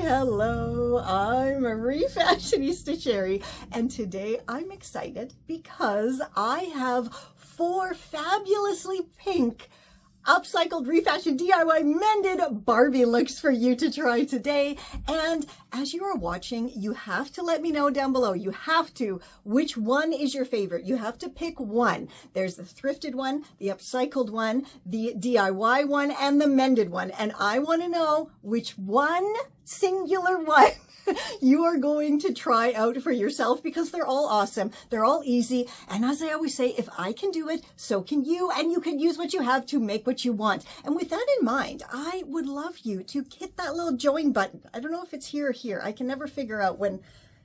hello, I'm Refashionista Sheri, and today I'm excited because I have 4 fabulously pink upcycled, refashioned, DIY, mended Barbie looks for you to try today. And as you are watching, you have to let me know down below. You have to, which one is your favorite? You have to pick one. There's the thrifted one, the upcycled one, the DIY one, and the mended one. And I want to know which one, singular one, you are going to try out for yourself, because they're all awesome. They're all easy. And as I always say, if I can do it, so can you. And you can use what you have to make what you want. And with that in mind, I would love you to hit that little join button. I don't know if it's here or here. I can never figure out when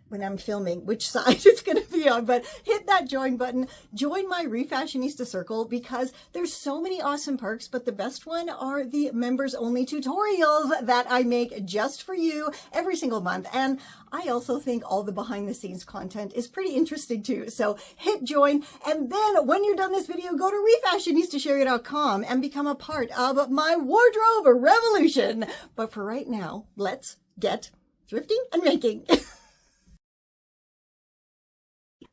I'm filming which side it's going to be on, but hit that join button. Join my Refashionista circle, because there's so many awesome perks, but the best one are the members only tutorials that I make just for you every single month. And I also think all the behind the scenes content is pretty interesting too. So hit join. And then when you're done this video, go to refashionistasheri.com and become a part of my wardrobe revolution. But for right now, let's get thrifting and making.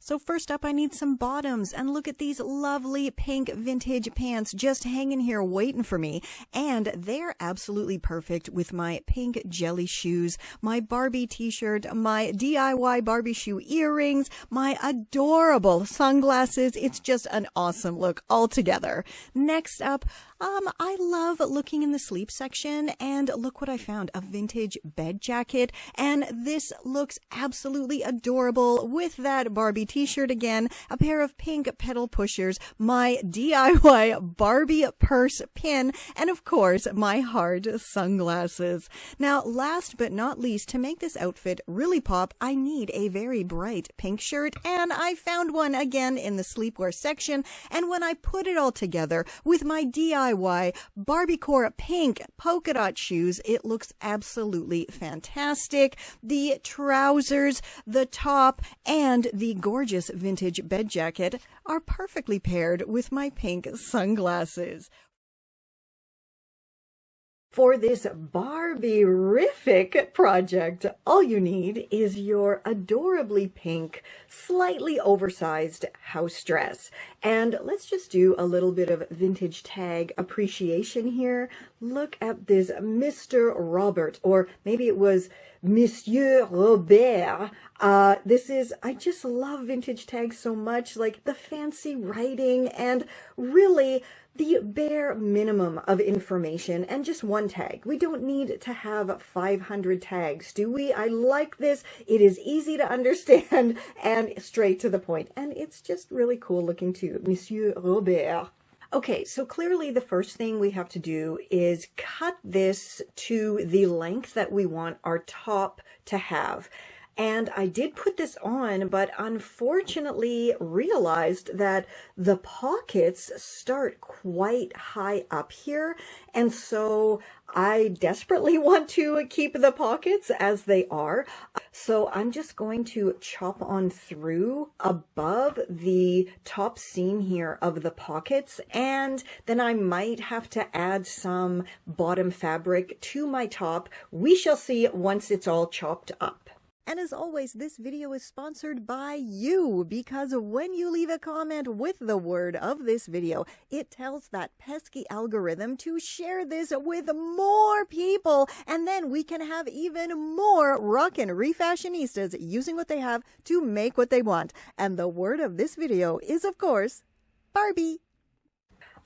So first up, I need some bottoms, and look at these lovely pink vintage pants just hanging here waiting for me. And they're absolutely perfect with my pink jelly shoes, my Barbie t-shirt, my DIY Barbie shoe earrings, my adorable sunglasses. It's just an awesome look altogether. Next up, I love looking in the sleep section, and look what I found, a vintage bed jacket. And this looks absolutely adorable with that Barbie t-shirt again, a pair of pink pedal pushers, my DIY Barbie purse pin, and of course, my hard sunglasses. Now, last but not least, to make this outfit really pop, I need a very bright pink shirt, and I found one again in the sleepwear section. And when I put it all together with my DIY Barbiecore pink polka dot shoes, it looks absolutely fantastic. The trousers, the top, and the gorgeous vintage bed jacket are perfectly paired with my pink sunglasses. For this Barbie-rific project, all you need is your adorably pink, slightly oversized house dress. And let's just do a little bit of vintage tag appreciation here. Look at this Mr. Robert, or maybe it was Monsieur Robert. I just love vintage tags so much, like the fancy writing and really the bare minimum of information and just one tag. We don't need to have 500 tags, do we? I like this. It is easy to understand and straight to the point. And it's just really cool looking too. Monsieur Robert. Okay, so clearly the first thing we have to do is cut this to the length that we want our top to have. And I did put this on, but unfortunately realized that the pockets start quite high up here. And so I desperately want to keep the pockets as they are. So I'm just going to chop on through above the top seam here of the pockets. And then I might have to add some bottom fabric to my top. We shall see once it's all chopped up. And as always, this video is sponsored by you, because when you leave a comment with the word of this video, it tells that pesky algorithm to share this with more people, and then we can have even more rockin' refashionistas using what they have to make what they want. And the word of this video is, of course, Barbie.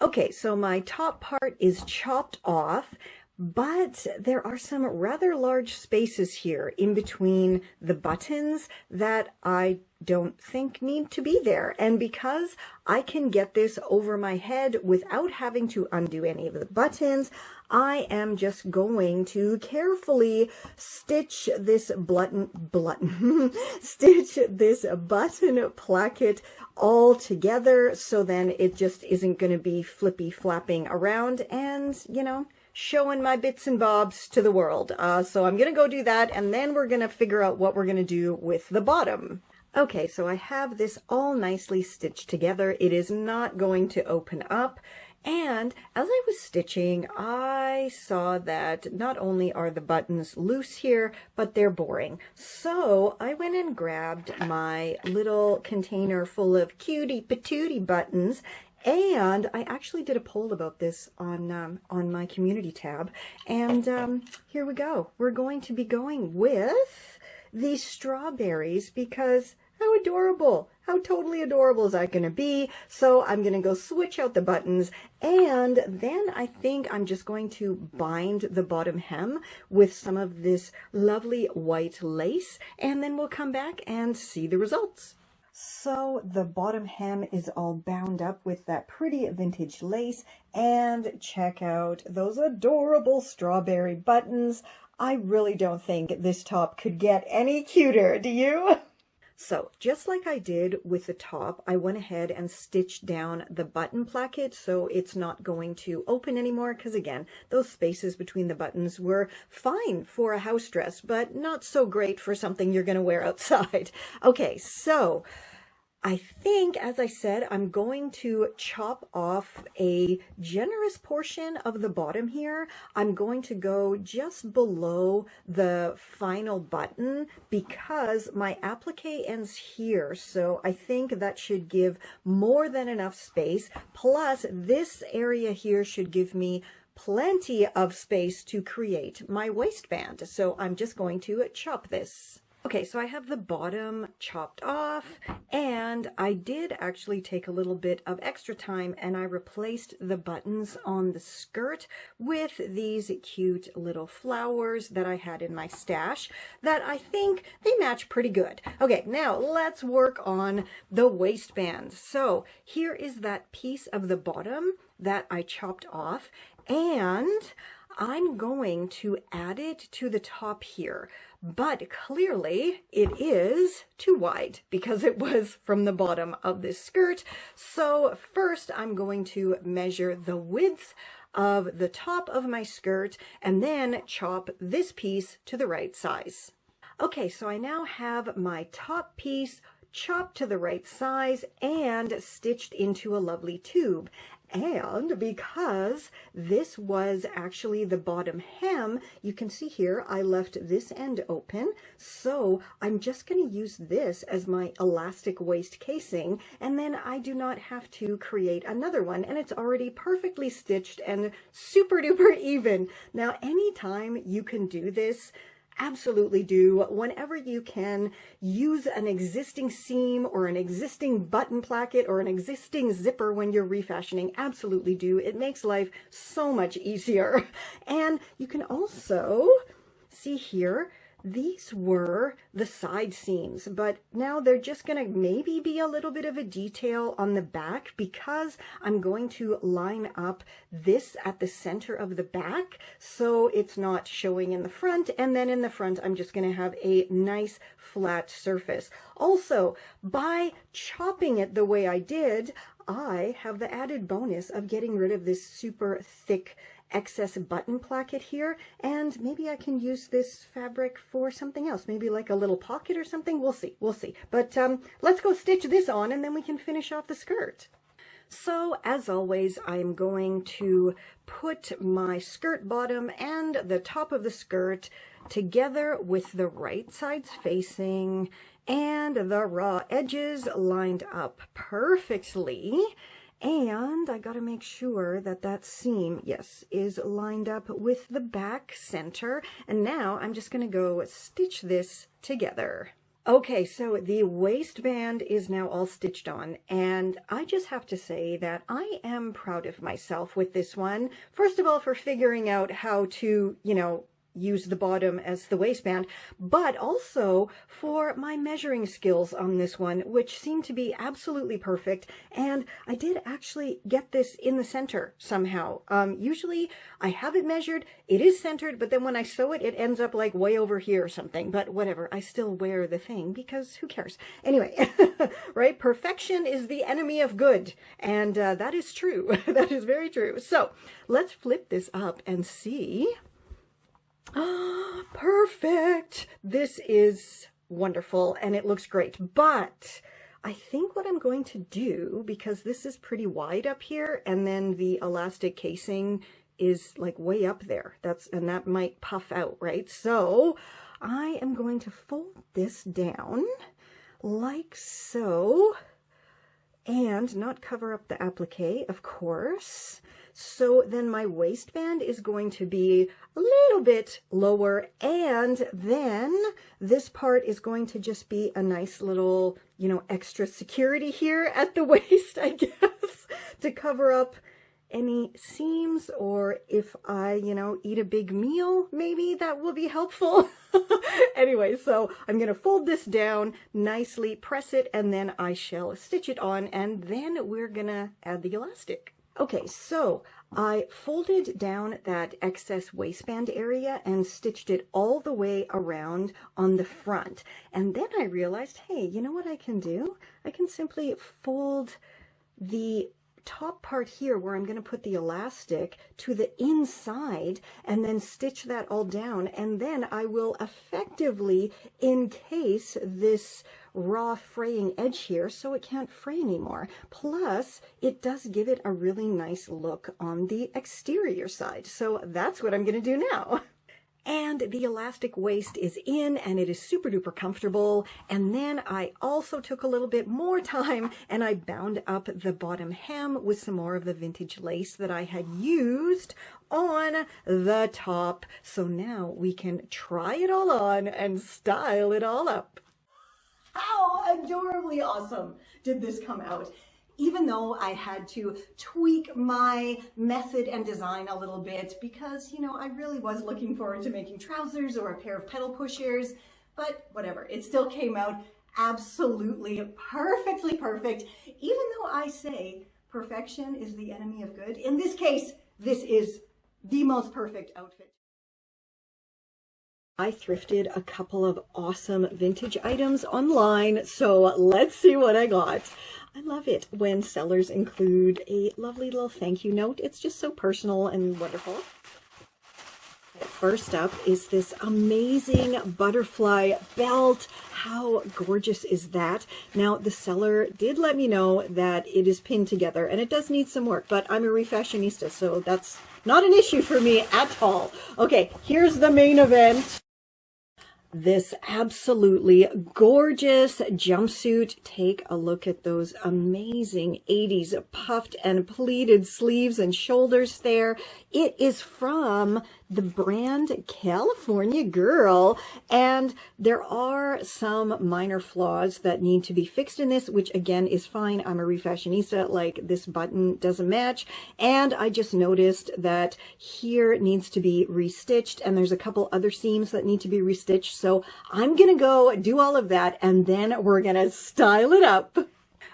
Okay, so my top part is chopped off. But there are some rather large spaces here in between the buttons that I don't think need to be there. And because I can get this over my head without having to undo any of the buttons, I am just going to carefully stitch this stitch this button placket all together, so then it just isn't going to be flippy flapping around and, you know, showing my bits and bobs to the world. So I'm going to go do that, and then we're going to figure out what we're going to do with the bottom. Okay, so I have this all nicely stitched together. It is not going to open up, And as I was stitching, I saw that not only are the buttons loose here, but they're boring. So I went and grabbed my little container full of cutie patootie buttons, and I actually did a poll about this on my community tab. And here we go. We're going to be going with these strawberries because how adorable, how totally adorable is that going to be? So I'm going to go switch out the buttons, and then I think I'm just going to bind the bottom hem with some of this lovely white lace, and then we'll come back and see the results. So the bottom hem is all bound up with that pretty vintage lace, and check out those adorable strawberry buttons. I really don't think this top could get any cuter, do you? So just like I did with the top, I went ahead and stitched down the button placket so it's not going to open anymore, because again, those spaces between the buttons were fine for a house dress, but not so great for something you're going to wear outside. Okay, so I think, as I said, I'm going to chop off a generous portion of the bottom here. I'm going to go just below the final button because my applique ends here. So I think that should give more than enough space. Plus, this area here should give me plenty of space to create my waistband. So I'm just going to chop this. Okay, so I have the bottom chopped off, and I did actually take a little bit of extra time and I replaced the buttons on the skirt with these cute little flowers that I had in my stash that I think they match pretty good. Okay, now let's work on the waistband. So here is that piece of the bottom that I chopped off, and I'm going to add it to the top here, but clearly it is too wide because it was from the bottom of this skirt. So first I'm going to measure the width of the top of my skirt and then chop this piece to the right size. Okay, so I now have my top piece chopped to the right size and stitched into a lovely tube. And because this was actually the bottom hem, you can see here I left this end open, so I'm just going to use this as my elastic waist casing, and then I do not have to create another one, and it's already perfectly stitched and super duper even. Now anytime you can do this, absolutely do. Whenever you can use an existing seam or an existing button placket or an existing zipper when you're refashioning, absolutely do. It makes life so much easier. And you can also see here, these were the side seams, but now they're just going to maybe be a little bit of a detail on the back because I'm going to line up this at the center of the back so it's not showing in the front, and then in the front I'm just going to have a nice flat surface. Also, by chopping it the way I did, I have the added bonus of getting rid of this super thick excess button placket here, and maybe I can use this fabric for something else, maybe like a little pocket or something. We'll see. But let's go stitch this on and then we can finish off the skirt. So as always, I'm going to put my skirt bottom and the top of the skirt together with the right sides facing and the raw edges lined up perfectly. And I got to make sure that that seam, yes, is lined up with the back center. And now I'm just going to go stitch this together. Okay, so the waistband is now all stitched on, and I just have to say that I am proud of myself with this one. First of all, for figuring out how to, use the bottom as the waistband, but also for my measuring skills on this one, which seem to be absolutely perfect. And I did actually get this in the center somehow. Usually I have it measured, it is centered, but then when I sew it, it ends up like way over here or something, but whatever, I still wear the thing because who cares? Anyway, right? Perfection is the enemy of good. And that is true. That is very true. So let's flip this up and see. Perfect. This is wonderful and it looks great, but I think what I'm going to do, because this is pretty wide up here, and then the elastic casing is like way up there, and that might puff out, right? So I am going to fold this down like so, and not cover up the applique, of course. So then my waistband is going to be a little bit lower, and then this part is going to just be a nice little, extra security here at the waist, I guess, to cover up any seams, or if I, eat a big meal, maybe that will be helpful. Anyway, so I'm going to fold this down nicely, press it, and then I shall stitch it on, and then we're going to add the elastic. Okay, so I folded down that excess waistband area and stitched it all the way around on the front. And then I realized, hey, you know what I can do? I can simply fold the top part here where I'm going to put the elastic to the inside and then stitch that all down, and then I will effectively encase this raw fraying edge here so it can't fray anymore. Plus, it does give it a really nice look on the exterior side. So that's what I'm going to do now. And the elastic waist is in, and it is super duper comfortable. And then I also took a little bit more time and I bound up the bottom hem with some more of the vintage lace that I had used on the top. So now we can try it all on and style it all up. How adorably awesome did this come out? Even though I had to tweak my method and design a little bit because, I really was looking forward to making trousers or a pair of pedal pushers, but whatever, it still came out absolutely perfectly perfect. Even though I say perfection is the enemy of good, in this case, this is the most perfect outfit. I thrifted a couple of awesome vintage items online, so let's see what I got. I love it when sellers include a lovely little thank you note. It's just so personal and wonderful. First up is this amazing butterfly belt. How gorgeous is that? Now, the seller did let me know that it is pinned together and it does need some work, but I'm a refashionista, so that's not an issue for me at all. Okay, here's the main event. This absolutely gorgeous jumpsuit. Take a look at those amazing 80s puffed and pleated sleeves and shoulders there. It is from the brand California Girl, and there are some minor flaws that need to be fixed in this, which again is fine. I'm a refashionista, like this button doesn't match, and I just noticed that here needs to be restitched, and there's a couple other seams that need to be restitched, so I'm gonna go do all of that, and then we're gonna style it up.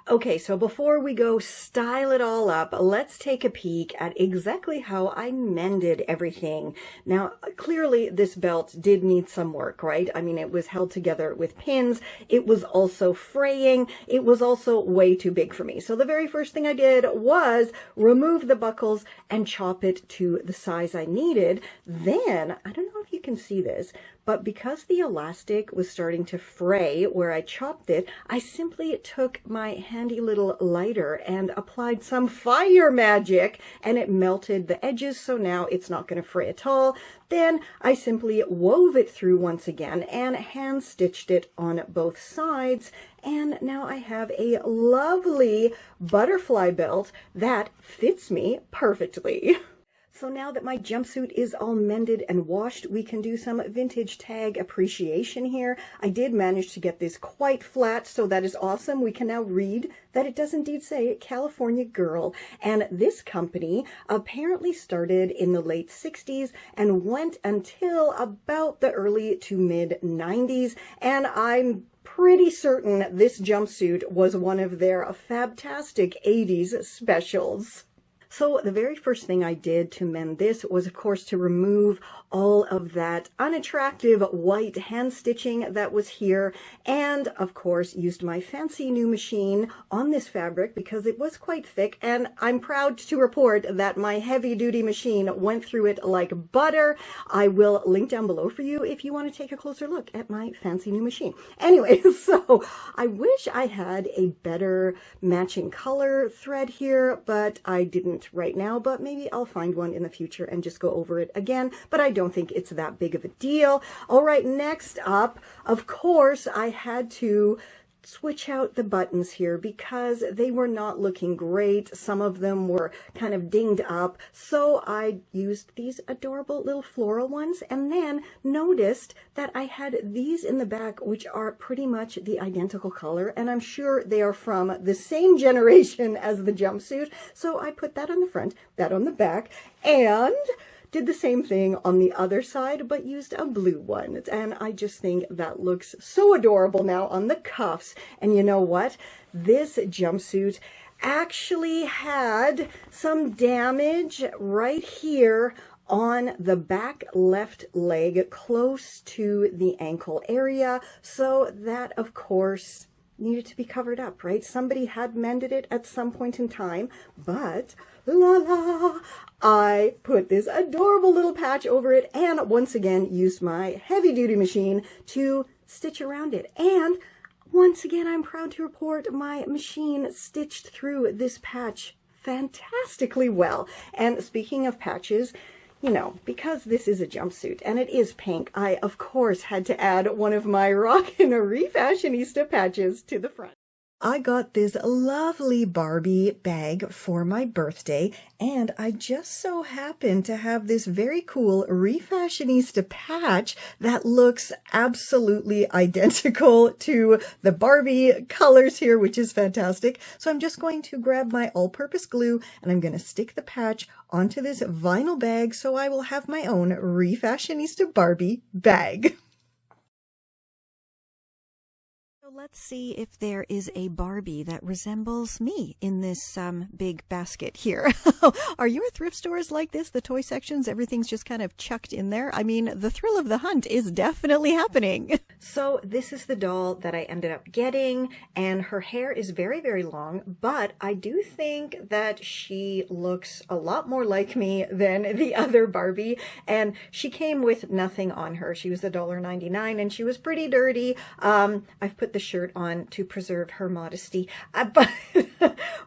Okay, so before we go style it all up, let's take a peek at exactly how I mended everything. Now, clearly this belt did need some work, right? I mean, it was held together with pins. It was also fraying. It was also way too big for me. So the very first thing I did was remove the buckles and chop it to the size I needed. Then, I don't know if you can see this, but because the elastic was starting to fray where I chopped it, I simply took my handy little lighter and applied some fire magic, and it melted the edges, so now it's not going to fray at all. Then I simply wove it through once again and hand stitched it on both sides, and now I have a lovely butterfly belt that fits me perfectly. So now that my jumpsuit is all mended and washed, we can do some vintage tag appreciation here. I did manage to get this quite flat, so that is awesome. We can now read that it does indeed say California Girl. And this company apparently started in the late 60s and went until about the early to mid 90s. And I'm pretty certain this jumpsuit was one of their fabtastic 80s specials. So the very first thing I did to mend this was, of course, to remove all of that unattractive white hand stitching that was here, and of course used my fancy new machine on this fabric because it was quite thick, and I'm proud to report that my heavy-duty machine went through it like butter. I will link down below for you if you want to take a closer look at my fancy new machine. Anyway, so I wish I had a better matching color thread here, but I didn't right now, but maybe I'll find one in the future and just go over it again, but I don't think it's that big of a deal. All right, next up, of course, I had to switch out the buttons here because they were not looking great. Some of them were kind of dinged up, so I used these adorable little floral ones, and then noticed that I had these in the back, which are pretty much the identical color, and I'm sure they are from the same generation as the jumpsuit, so I put that on the front, that on the back, and did the same thing on the other side, but used a blue one. And I just think that looks so adorable now on the cuffs. And you know what? This jumpsuit actually had some damage right here on the back left leg, close to the ankle area. So that, of course, needed to be covered up, right? Somebody had mended it at some point in time, but la la, I put this adorable little patch over it, and once again used my heavy-duty machine to stitch around it. And once again, I'm proud to report my machine stitched through this patch fantastically well. And speaking of patches, you know, because this is a jumpsuit and it is pink, I, of course, had to add one of my Rockin' Refashionista patches to the front. I got this lovely Barbie bag for my birthday, and I just so happened to have this very cool Refashionista patch that looks absolutely identical to the Barbie colors here, which is fantastic. So I'm just going to grab my all-purpose glue, and I'm going to stick the patch onto this vinyl bag, so I will have my own Refashionista Barbie bag. Let's see if there is a Barbie that resembles me in this big basket here. Are your thrift stores like this? The toy sections, everything's just kind of chucked in there. I mean, the thrill of the hunt is definitely happening. So this is the doll that I ended up getting, and her hair is very, very long, but I do think that she looks a lot more like me than the other Barbie, and she came with nothing on her. She was $1.99, and she was pretty dirty. I've put the shirt on to preserve her modesty,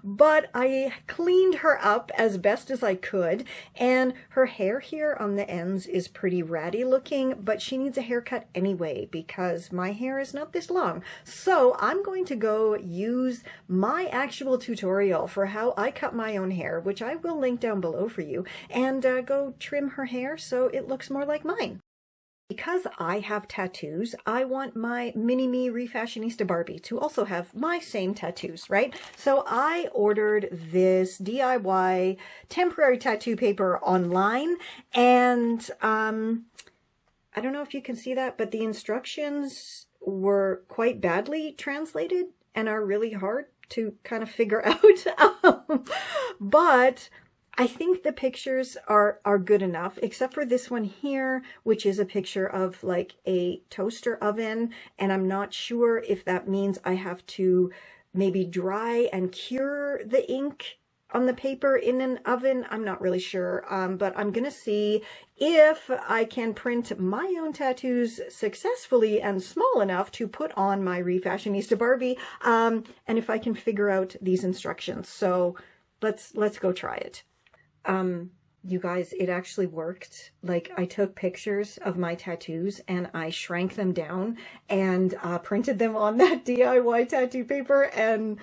but I cleaned her up as best as I could, and her hair here on the ends is pretty ratty looking, but she needs a haircut anyway because my hair is not this long. So I'm going to go use my actual tutorial for how I cut my own hair, which I will link down below for you, and go trim her hair so it looks more like mine. Because I have tattoos, I want my mini-me Refashionista Barbie to also have my same tattoos, right? So I ordered this DIY temporary tattoo paper online, and I don't know if you can see that, but the instructions were quite badly translated and are really hard to kind of figure out. But I think the pictures are good enough, except for this one here, which is a picture of like a toaster oven. And I'm not sure if that means I have to maybe dry and cure the ink on the paper in an oven. I'm not really sure, but I'm going to see if I can print my own tattoos successfully and small enough to put on my Refashionista Barbie, and if I can figure out these instructions. So let's go try it. You guys, it actually worked. Like, I took pictures of my tattoos and I shrank them down and printed them on that DIY tattoo paper, and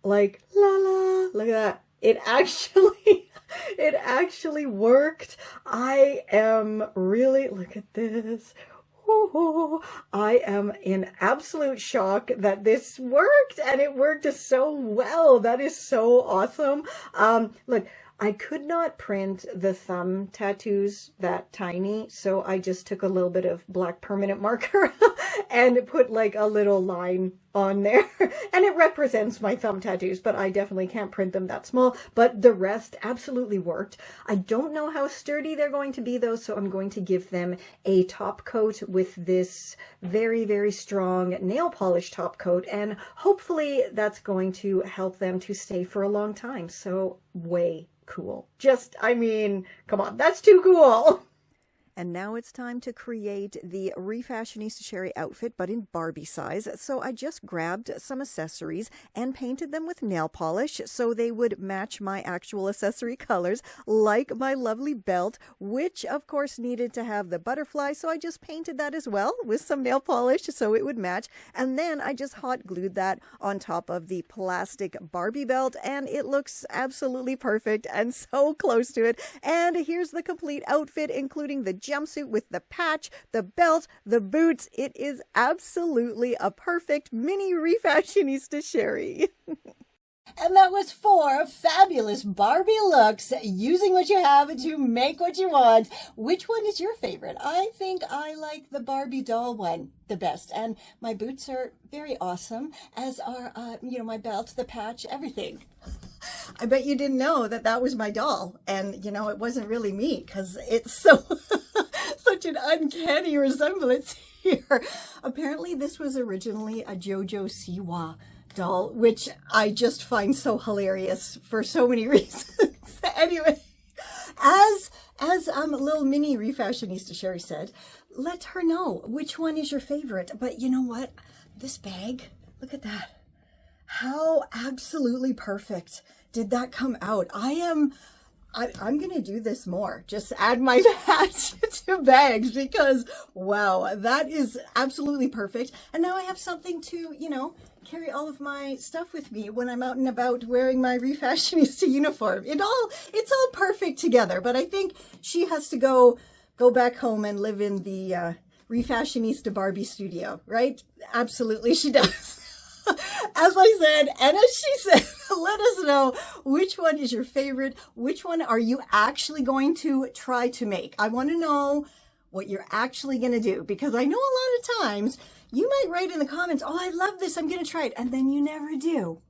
like, la la, look at that. It actually worked. I am really, look at this. Oh, I am in absolute shock that this worked, and it worked so well. That is so awesome. Look, I could not print the thumb tattoos that tiny, so I just took a little bit of black permanent marker and put like a little line on there. And it represents my thumb tattoos, but I definitely can't print them that small. But the rest absolutely worked. I don't know how sturdy they're going to be though, so I'm going to give them a top coat with this very, very strong nail polish top coat, and hopefully that's going to help them to stay for a long time. So way cool. Just, I mean, come on, that's too cool. And now it's time to create the Refashionista Sheri outfit, but in Barbie size. So I just grabbed some accessories and painted them with nail polish so they would match my actual accessory colors, like my lovely belt, which of course needed to have the butterfly. So I just painted that as well with some nail polish so it would match. And then I just hot glued that on top of the plastic Barbie belt, and it looks absolutely perfect and so close to it. And here's the complete outfit, including the jumpsuit with the patch, the belt, the boots. It is absolutely a perfect mini Refashionista Sheri. And that was 4 fabulous Barbie looks, using what you have to make what you want. Which one is your favorite? I think I like the Barbie doll one the best. And my boots are very awesome, as are, my belt, the patch, everything. I bet you didn't know that that was my doll. And, it wasn't really me, because it's so such an uncanny resemblance here. Apparently, this was originally a JoJo Siwa doll, which I just find so hilarious for so many reasons. Anyway, as little mini Refashionista Sheri said, let her know which one is your favorite. But you know what? This bag, look at that. How absolutely perfect did that come out? I'm going to do this more. Just add my patch to bags, because, wow, that is absolutely perfect. And now I have something to, carry all of my stuff with me when I'm out and about wearing my Refashionista uniform. It's all perfect together, but I think she has to go back home and live in the Refashionista Barbie studio, right? Absolutely, she does. As I said, and as she said, let us know which one is your favorite. Which one are you actually going to try to make? I want to know what you're actually going to do, because I know a lot of times you might write in the comments, oh, I love this, I'm going to try it, and then you never do.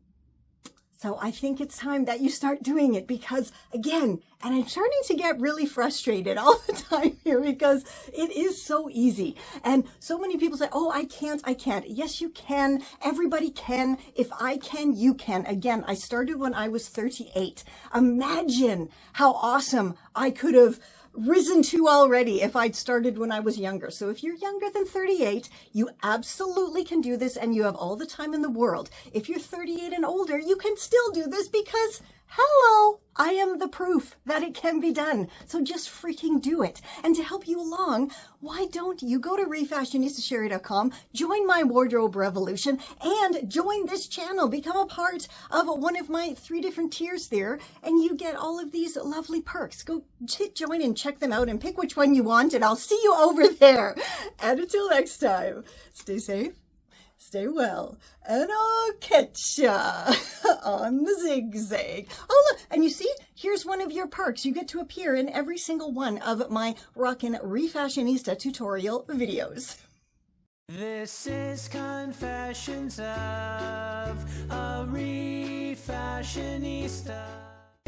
So I think it's time that you start doing it, because again, and I'm starting to get really frustrated all the time here, because it is so easy. And so many people say, oh, I can't. Yes, you can. Everybody can. If I can, you can. Again, I started when I was 38. Imagine how awesome I could have risen to already if I'd started when I was younger. So if you're younger than 38, you absolutely can do this, and you have all the time in the world. If you're 38 and older, you can still do this, because hello, I am the proof that it can be done. So just freaking do it. And to help you along, why don't you go to refashionistasherry.com, join my wardrobe revolution, and join this channel. Become a part of one of my 3 different tiers there, and you get all of these lovely perks. Go hit join and check them out and pick which one you want, and I'll see you over there. And until next time, stay safe, stay well, and I'll catch ya on the zigzag. Oh, look, and you see, here's one of your perks. You get to appear in every single one of my rockin' Refashionista tutorial videos. This is Confessions of a Refashionista.